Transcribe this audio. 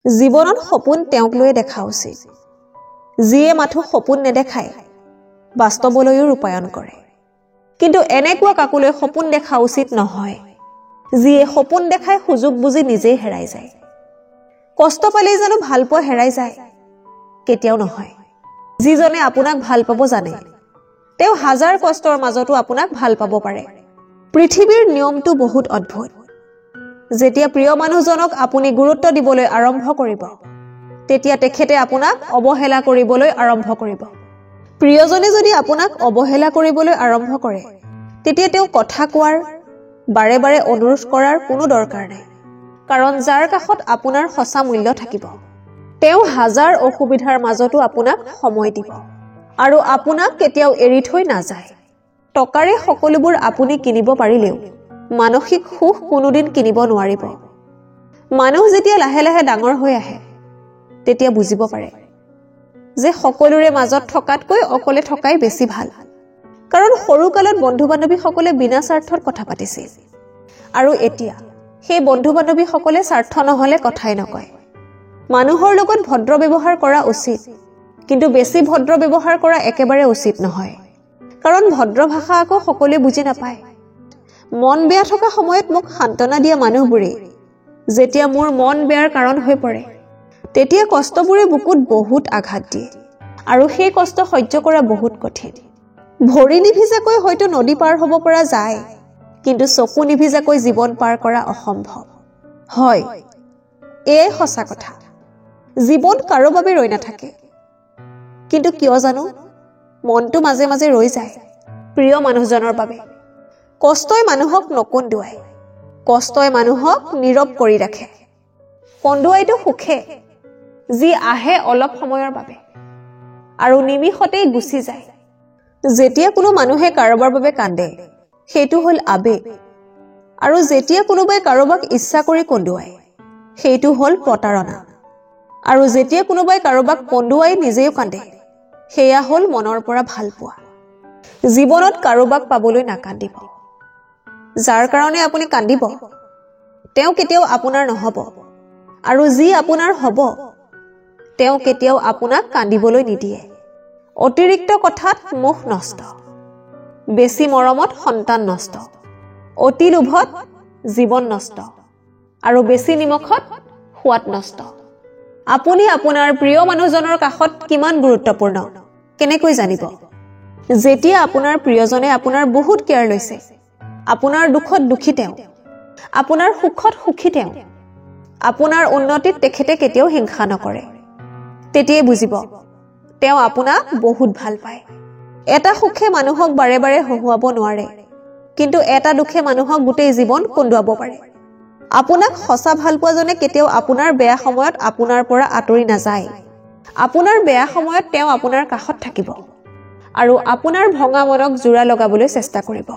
জীৱনত সপোন তেওঁক লৈ দেখা উচিত যিয়ে মাথো সপোন নেদেখায় বাস্তৱলৈও ৰূপায়ণ কৰে কিন্তু এনেকুৱা কাকুলৈ সপোন দেখা উচিত নহয় যিয়ে সপোন দেখায় সুযোগ বুজি নিজেই হেৰাই যায় কষ্ট পালেই জানো ভাল পোৱা হেৰাই যায় কেতিয়াও নহয় যিজনে আপোনাক ভাল পাব জানে তেওঁ হাজাৰ কষ্টৰ মাজতো আপোনাক ভাল পাব পাৰে পৃথিৱীৰ নিয়মটো বহুত অদ্ভুত যেতিয়া প্ৰিয় মানুহজনক আপুনি গুৰুত্ব দিবলৈ আৰম্ভ কৰিব তেতিয়া তেখেতে আপোনাক অৱহেলা কৰিবলৈ আৰম্ভ কৰিব প্ৰিয়জনে যদি আপোনাক অৱহেলা কৰিবলৈ আৰম্ভ কৰে তেতিয়া তেওঁ কথা কোৱাৰ বাৰে বাৰে অনুৰোধ কৰাৰ কোনো দৰকাৰ নাই কাৰণ যাৰ কাষত আপোনাৰ সঁচা মূল্য থাকিব তেওঁ হাজাৰ অসুবিধাৰ মাজতো আপোনাক সময় দিব আৰু আপোনাক কেতিয়াও এৰি থৈ নাযায় টকাৰে সকলোবোৰ আপুনি কিনিব পাৰিলেও মানসিক সুখ কোনোদিন কিনিব নোৱাৰিব মানুহ যেতিয়া লাহে লাহে ডাঙৰ হৈ আহে তেতিয়া বুজিব পাৰে যে সকলোৰে মাজত থকাতকৈ অকলে থকাই বেছি ভাল কাৰণ সৰু কালত বন্ধু-বান্ধৱীসকলে বিনা স্বাৰ্থত কথা পাতিছিল আৰু এতিয়া সেই বন্ধু-বান্ধৱীসকলে স্বাৰ্থ নহলে কথাই নকয় মানুহৰ লগত ভদ্ৰ ব্যৱহাৰ কৰা উচিত কিন্তু বেছি ভদ্ৰ ব্যৱহাৰ কৰা একেবাৰে উচিত নহয় কাৰণ ভদ্ৰ ভাষা আকৌ সকলোৱে বুজি নাপায় মন বেয়া থকা সময়ত মোক সান্তনা দিয়া মানুহবোৰে যেতিয়া মোৰ মন বেয়াৰ কাৰণ হৈ পৰে তেতিয়া কষ্টবোৰে বুকুত বহুত আঘাত দিয়ে আৰু সেই কষ্ট সহ্য কৰা বহুত কঠিন ভৰি নিভিজাকৈ হয়তো নদী পাৰ হ'ব পৰা যায় কিন্তু চকু নিভিজাকৈ জীৱন পাৰ কৰা অসম্ভৱ হয় এই সঁচা কথা জীৱন কাৰো বাবে ৰৈ নাথাকে কিন্তু কিয় জানো মনটো মাজে মাজে ৰৈ যায় প্ৰিয় মানুহজনৰ বাবে কষ্টই মানুহক নকন্দুৱাই কষ্টই মানুহক নীৰৱ কৰি ৰাখে কন্দুৱাইটো সুখে যি আহে অলপ সময়ৰ বাবে আৰু নিমিষতেই গুচি যায় যেতিয়া কোনো মানুহে কাৰোবাৰ বাবে কান্দে সেইটো হ'ল আবেগ আৰু যেতিয়া কোনোবাই কাৰোবাক ইচ্ছা কৰি কন্দুৱায় সেইটো হ'ল প্ৰতাৰণা আৰু যেতিয়া কোনোবাই কাৰোবাক কন্দুৱাই নিজেও কান্দে সেয়া হ'ল মনৰ পৰা ভাল পোৱা জীৱনত কাৰোবাক পাবলৈ নাকান্দিব যাৰ কাৰণে আপুনি কান্দিব তেওঁ কেতিয়াও আপোনাৰ নহব আৰু যি আপোনাৰ হ'ব তেওঁ কেতিয়াও আপোনাক কান্দিবলৈ নিদিয়ে অতিৰিক্ত কথাত মুখ নষ্ট বেছি মৰমত সন্তান নষ্ট অতি লোভত জীৱন নষ্ট আৰু বেছি নিমখত সোৱাদ নষ্ট আপুনি আপোনাৰ প্ৰিয় মানুহজনৰ কাষত কিমান গুৰুত্বপূৰ্ণ কেনেকৈ জানিব যেতিয়া আপোনাৰ প্ৰিয়জনে আপোনাৰ বহুত কেয়াৰ লৈছে আপোনাৰ দুখত দুখী তেওঁ আপোনাৰ সুখত সুখী তেওঁ আপোনাৰ উন্নতিত তেখেতে কেতিয়াও হিংসা নকৰে তেতিয়াই বুজিব তেওঁ আপোনাক বহুত ভাল পায় এটা সুখে মানুহক বাৰে বাৰে হহুৱাব নোৱাৰে কিন্তু এটা দুখে মানুহক গোটেই জীৱন কন্দুৱাব পাৰে আপোনাক সঁচা ভাল পোৱাজনে কেতিয়াও আপোনাৰ বেয়া সময়ত আপোনাৰ পৰা আঁতৰি নাযায় আপোনাৰ বেয়া সময়ত তেওঁ আপোনাৰ কাষত থাকিব আৰু আপোনাৰ ভঙা মনক জোৰা লগাবলৈ চেষ্টা কৰিব